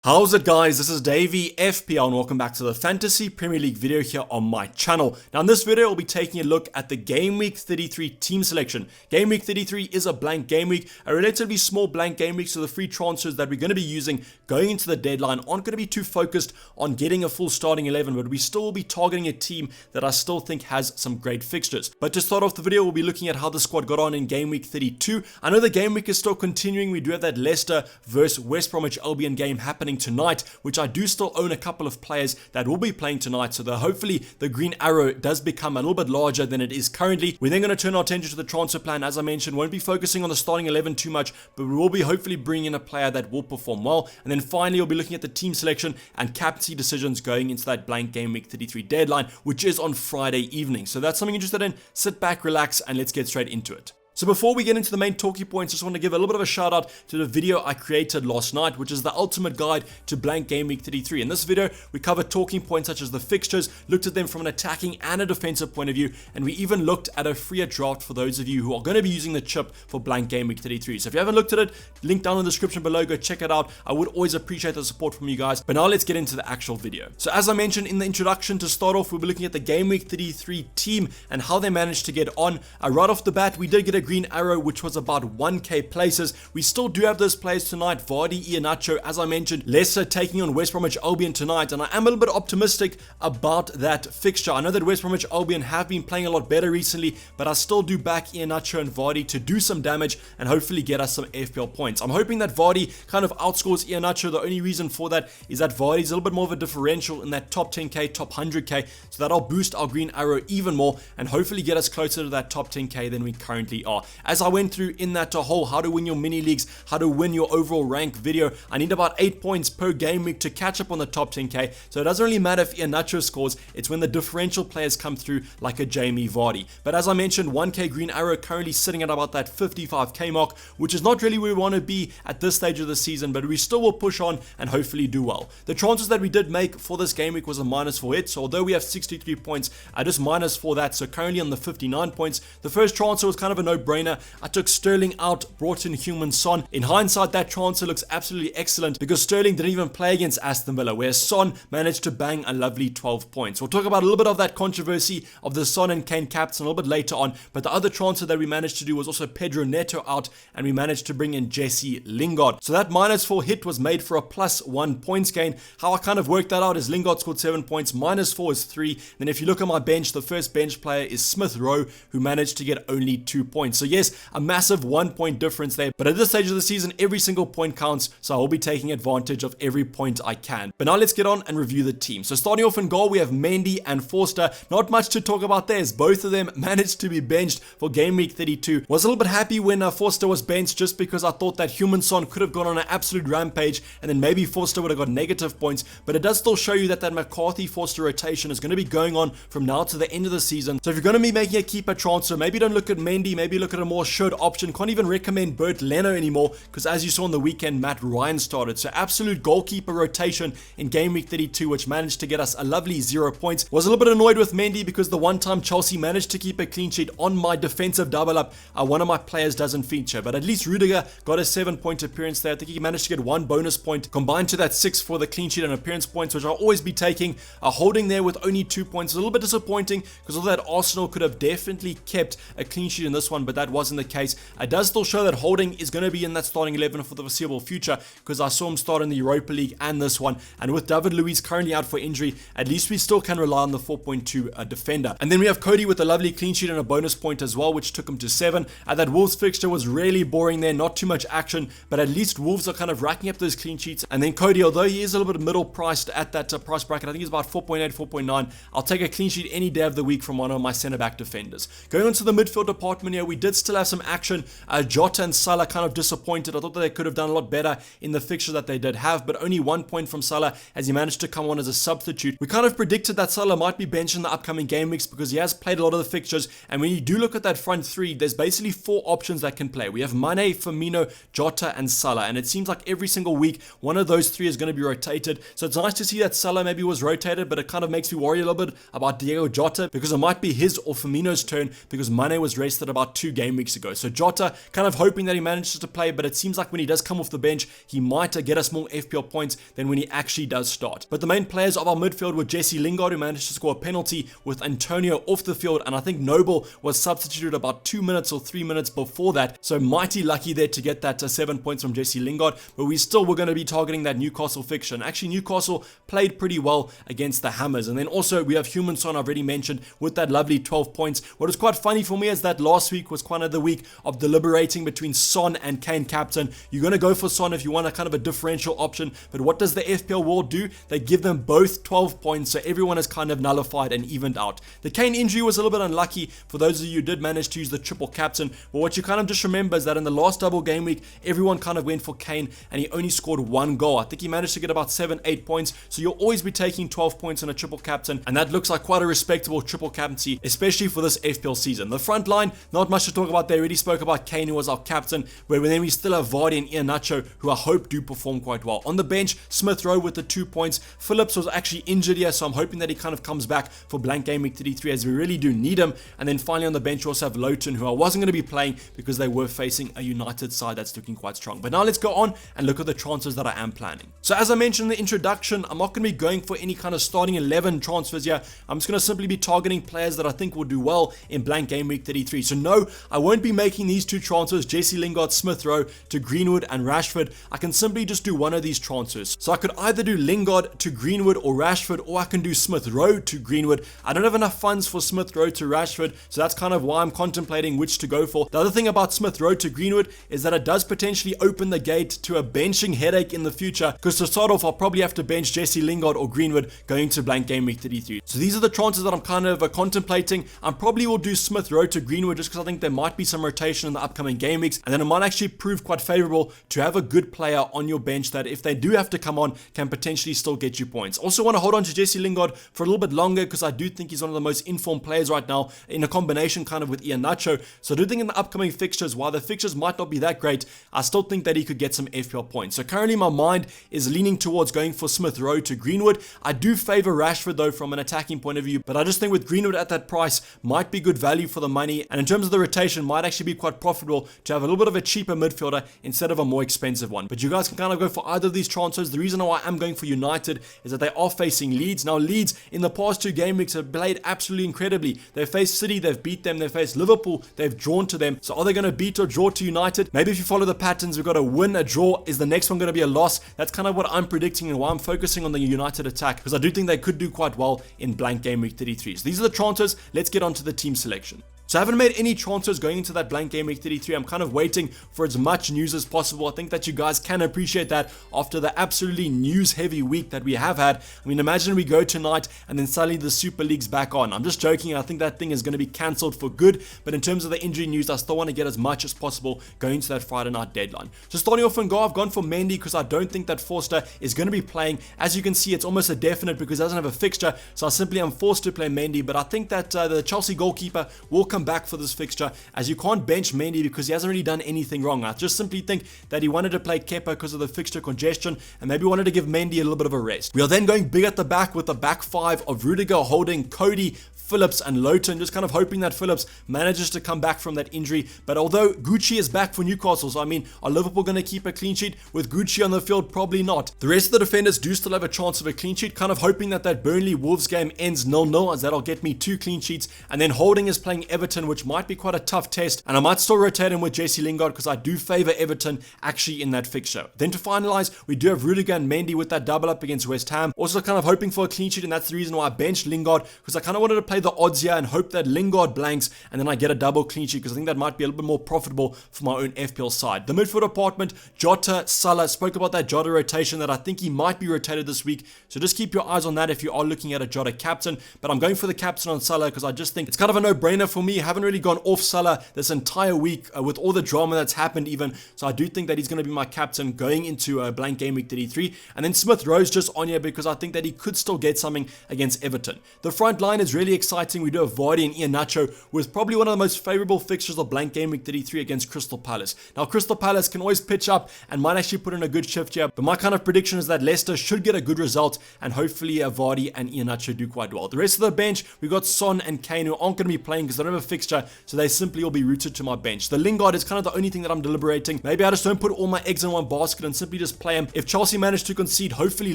How's it, guys? This is Dayvy, FPL, and welcome back to the Fantasy Premier League video here on my channel. Now in this video, we'll be taking a look at the Gameweek 33 team selection. Gameweek 33 is a blank game week, a relatively small blank game week, so the free transfers that we're going to be using going into the deadline aren't going to be too focused on getting a full starting 11, but we still will be targeting a team that I still think has some great fixtures. But to start off the video, we'll be looking at how the squad got on in Gameweek 32. I know the game week is still continuing. We do have that Leicester versus West Bromwich Albion game happening tonight, which I do still own a couple of players that will be playing tonight, so hopefully the green arrow does become a little bit larger than it is currently. We're then going to turn our attention to the transfer plan. As I mentioned, won't be focusing on the starting 11 too much, but we will be hopefully bringing in a player that will perform well. And then finally, we'll be looking at the team selection and captaincy decisions going into that blank game week 33 deadline, which is on Friday evening. So that's something you're interested in. Sit back, relax, and let's get straight into it. So before we get into the main talking points, I just want to give a little bit of a shout out to the video I created last night, which is the ultimate guide to blank game week 33. In this video, we covered talking points such as the fixtures, looked at them from an attacking and a defensive point of view, and we even looked at a freer draft for those of you who are going to be using the chip for blank game week 33. So if you haven't looked at it, link down in the description below, go check it out. I would always appreciate the support from you guys. But now let's get into the actual video. So as I mentioned in the introduction, to start off, we'll be looking at the game week 33 team and how they managed to get on. Right off the bat, we did get a green arrow, which was about 1k places. We still do have those players tonight. Vardy, Iheanacho, as I mentioned, Leicester taking on West Bromwich Albion tonight, and I am a little bit optimistic about that fixture. I know that West Bromwich Albion have been playing a lot better recently, but I still do back Iheanacho and Vardy to do some damage and hopefully get us some FPL points. I'm hoping that Vardy kind of outscores Iheanacho. The only reason for that is that Vardy's a little bit more of a differential in that top 10k, top 100k, so that'll boost our green arrow even more and hopefully get us closer to that top 10k than we currently are. As I went through in that whole how to win your mini leagues, how to win your overall rank video, I need about 8 points per game week to catch up on the top 10k. So it doesn't really matter if Iheanacho scores, it's when the differential players come through like a Jamie Vardy. But as I mentioned, 1k green arrow currently sitting at about that 55k mark, which is not really where we want to be at this stage of the season, but we still will push on and hopefully do well. The transfers that we did make for this game week was a -4 hit, so although we have 63 points, I just -4 that, so currently on the 59 points. The first transfer was kind of a no-brainer. I took Sterling out, brought in Heung-min Son. In hindsight, that transfer looks absolutely excellent because Sterling didn't even play against Aston Villa, where Son managed to bang a lovely 12 points. We'll talk about a little bit of that controversy of the Son and Kane captain a little bit later on, but the other transfer that we managed to do was also Pedro Neto out, and we managed to bring in Jesse Lingard. So that -4 hit was made for a +1 points gain. How I kind of worked that out is Lingard scored 7 points, -4 is 3. Then if you look at my bench, the first bench player is Smith Rowe, who managed to get only 2 points. So yes, a massive 1 point difference there, but at this stage of the season, every single point counts, so I will be taking advantage of every point I can. But now let's get on and review the team. So starting off in goal, we have Mendy and Forster. Not much to talk about there, as both of them managed to be benched for game week 32. Was a little bit happy when Forster was benched, just because I thought that Heung-min Son could have gone on an absolute rampage, and then maybe Forster would have got negative points, but it does still show you that McCarthy-Forster rotation is going to be going on from now to the end of the season. So if you're going to be making a keeper transfer, maybe don't look at Mendy, maybe look at a more assured option. Can't even recommend Bert Leno anymore, because as you saw on the weekend, Matt Ryan started. So absolute goalkeeper rotation in game week 32, which managed to get us a lovely 0 points. Was a little bit annoyed with Mendy because the one time Chelsea managed to keep a clean sheet on my defensive double up, one of my players doesn't feature, but at least Rudiger got a 7-point appearance there. I think he managed to get 1 bonus point combined to that 6 for the clean sheet and appearance points, which I'll always be taking. Holding there with only 2 points is a little bit disappointing, because although that Arsenal could have definitely kept a clean sheet in this one, but that wasn't the case. It does still show that Holding is going to be in that starting 11 for the foreseeable future, because I saw him start in the Europa League and this one, and with David Luiz currently out for injury, at least we still can rely on the 4.2 defender. And then we have Cody with a lovely clean sheet and a bonus point as well, which took him to 7. That Wolves fixture was really boring there, not too much action, but at least Wolves are kind of racking up those clean sheets. And then Cody, although he is a little bit middle priced at that price bracket, I think he's about 4.8, 4.9, I'll take a clean sheet any day of the week from one of my centre back defenders. Going on to the midfield department here, we did still have some action. Jota and Salah kind of disappointed. I thought that they could have done a lot better in the fixture that they did have, but only 1 point from Salah as he managed to come on as a substitute. We kind of predicted that Salah might be benched in the upcoming game weeks because he has played a lot of the fixtures, and when you do look at that front three, there's basically 4 options that can play. We have Mane, Firmino, Jota and Salah, and it seems like every single week one of those 3 is going to be rotated. So it's nice to see that Salah maybe was rotated, but it kind of makes me worry a little bit about Diego Jota, because it might be his or Firmino's turn, because Mane was rested about 2 2 game weeks ago. So Jota, kind of hoping that he manages to play, but it seems like when he does come off the bench, he might get us more FPL points than when he actually does start. But the main players of our midfield were Jesse Lingard, who managed to score a penalty with Antonio off the field, and I think Noble was substituted about 2 minutes or 3 minutes before that. So mighty lucky there to get that 7 points from Jesse Lingard, but we still were going to be targeting that Newcastle fixture. And actually Newcastle played pretty well against the Hammers. And then also we have Heung-min Son, I've already mentioned, with that lovely 12 points. What was quite funny for me is that last week was kind of the week of deliberating between Son and Kane captain. You're going to go for Son if you want a kind of a differential option, but what does the FPL world do? They give them both 12 points, so everyone is kind of nullified and evened out. The Kane injury was a little bit unlucky for those of you who did manage to use the triple captain, but what you kind of just remember is that in the last double game week, everyone kind of went for Kane and he only scored 1 goal. I think he managed to get about 7-8 points, so you'll always be taking 12 points on a triple captain, and that looks like quite a respectable triple captaincy, especially for this FPL season. The front line, not much to talk about. They already spoke about Kane, who was our captain, but then we still have Vardy and Iheanacho, who I hope do perform quite well. On the bench, Smith Rowe with the 2 points. Phillips was actually injured here, so I'm hoping that he kind of comes back for blank game week 33, as we really do need him. And then finally on the bench, we also have Lowton, who I wasn't going to be playing because they were facing a United side that's looking quite strong. But now let's go on and look at the transfers that I am planning. So as I mentioned in the introduction, I'm not going to be going for any kind of starting 11 transfers here. I'm just going to simply be targeting players that I think will do well in blank game week 33. So no, I won't be making these 2 transfers, Jesse Lingard, Smith Rowe to Greenwood and Rashford. I can simply just do one of these transfers. So I could either do Lingard to Greenwood or Rashford, or I can do Smith Rowe to Greenwood. I don't have enough funds for Smith Rowe to Rashford, so that's kind of why I'm contemplating which to go for. The other thing about Smith Rowe to Greenwood is that it does potentially open the gate to a benching headache in the future, because to start off, I'll probably have to bench Jesse Lingard or Greenwood going to blank game week 33. So these are the transfers that I'm kind of contemplating. I probably will do Smith Rowe to Greenwood just because I think there might be some rotation in the upcoming game weeks, and then it might actually prove quite favorable to have a good player on your bench that if they do have to come on, can potentially still get you points. Also want to hold on to Jesse Lingard for a little bit longer because I do think he's one of the most informed players right now in a combination kind of with Iheanacho. So I do think in the upcoming fixtures, while the fixtures might not be that great, I still think that he could get some FPL points. So currently my mind is leaning towards going for Smith Rowe to Greenwood. I do favor Rashford though from an attacking point of view, but I just think with Greenwood at that price might be good value for the money, and in terms of the rotation might actually be quite profitable to have a little bit of a cheaper midfielder instead of a more expensive one. But you guys can kind of go for either of these transfers. The reason why I'm going for United is that they are facing Leeds. Now Leeds in the past 2 game weeks have played absolutely incredibly. They've faced City, they've beat them, they've faced Liverpool, they've drawn to them. So are they going to beat or draw to United? Maybe if you follow the patterns, we've got a win, a draw. Is the next one going to be a loss? That's kind of what I'm predicting and why I'm focusing on the United attack, because I do think they could do quite well in blank game week 33. So these are the transfers. Let's get on to the team selection. So I haven't made any transfers going into that blank game week 33. I'm kind of waiting for as much news as possible. I think that you guys can appreciate that after the absolutely news heavy week that we have had. I mean, imagine we go tonight and then suddenly the Super League's back on. I'm just joking. I think that thing is going to be cancelled for good. But in terms of the injury news, I still want to get as much as possible going into that Friday night deadline. So starting off in goal, I've gone for Mendy because I don't think that Forster is going to be playing. As you can see, it's almost a definite because he doesn't have a fixture. So I simply am forced to play Mendy. But I think that the Chelsea goalkeeper will come back for this fixture, as you can't bench Mendy because he hasn't really done anything wrong. I just simply think that he wanted to play Kepa because of the fixture congestion and maybe wanted to give Mendy a little bit of a rest. We are then going big at the back with the back 5 of Rudiger, Holding, Cody, Phillips and Lowton, just kind of hoping that Phillips manages to come back from that injury. But although Gucci is back for Newcastle, so I mean, are Liverpool going to keep a clean sheet with Gucci on the field? Probably not. The rest of the defenders do still have a chance of a clean sheet, kind of hoping that Burnley Wolves game ends 0-0, as that'll get me 2 clean sheets. And then Holding is playing Everton, which might be quite a tough test, and I might still rotate him with Jesse Lingard because I do favor Everton actually in that fixture. Then to finalize, we do have Rudiger and Mendy with that double up against West Ham. Also kind of hoping for a clean sheet, and that's the reason why I benched Lingard, because I kind of wanted to play the odds here and hope that Lingard blanks and then I get a double clean sheet, because I think that might be a little bit more profitable for my own FPL side. The midfield department, Jota, Salah, spoke about that Jota rotation that I think he might be rotated this week, so just keep your eyes on that if you are looking at a Jota captain. But I'm going for the captain on Salah because I just think it's kind of a no-brainer for me. I haven't really gone off Salah this entire week with all the drama that's happened even, so I do think that he's going to be my captain going into a blank game week 33. And then Smith Rowe's just on here because I think that he could still get something against Everton. The front line is really exciting exciting. We do have Vardy and Iheanacho with probably one of the most favorable fixtures of blank game week 33 against Crystal Palace. Now, Crystal Palace can always pitch up and might actually put in a good shift here, but my kind of prediction is that Leicester should get a good result, and hopefully Vardy and Iheanacho do quite well. The rest of the bench, we've got Son and Kane, who aren't going to be playing because they don't have a fixture, so they simply will be rooted to my bench. The Lingard is kind of the only thing that I'm deliberating. Maybe I just don't put all my eggs in one basket and simply just play him. If Chelsea manage to concede, hopefully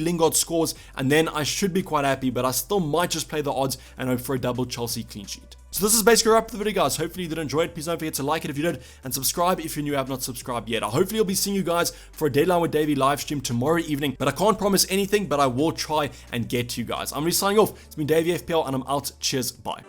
Lingard scores, and then I should be quite happy, but I still might just play the odds and hope for a double Chelsea clean sheet. So this is basically a wrap for the video, guys. Hopefully you did enjoy it. Please don't forget to like it if you did, and subscribe if you're new and have not subscribed yet. I hopefully will be seeing you guys for a Deadline with Dayvy live stream tomorrow evening, but I can't promise anything, but I will try and get to you guys. I'm really signing off. It's been Dayvy FPL, and I'm out. Cheers, bye.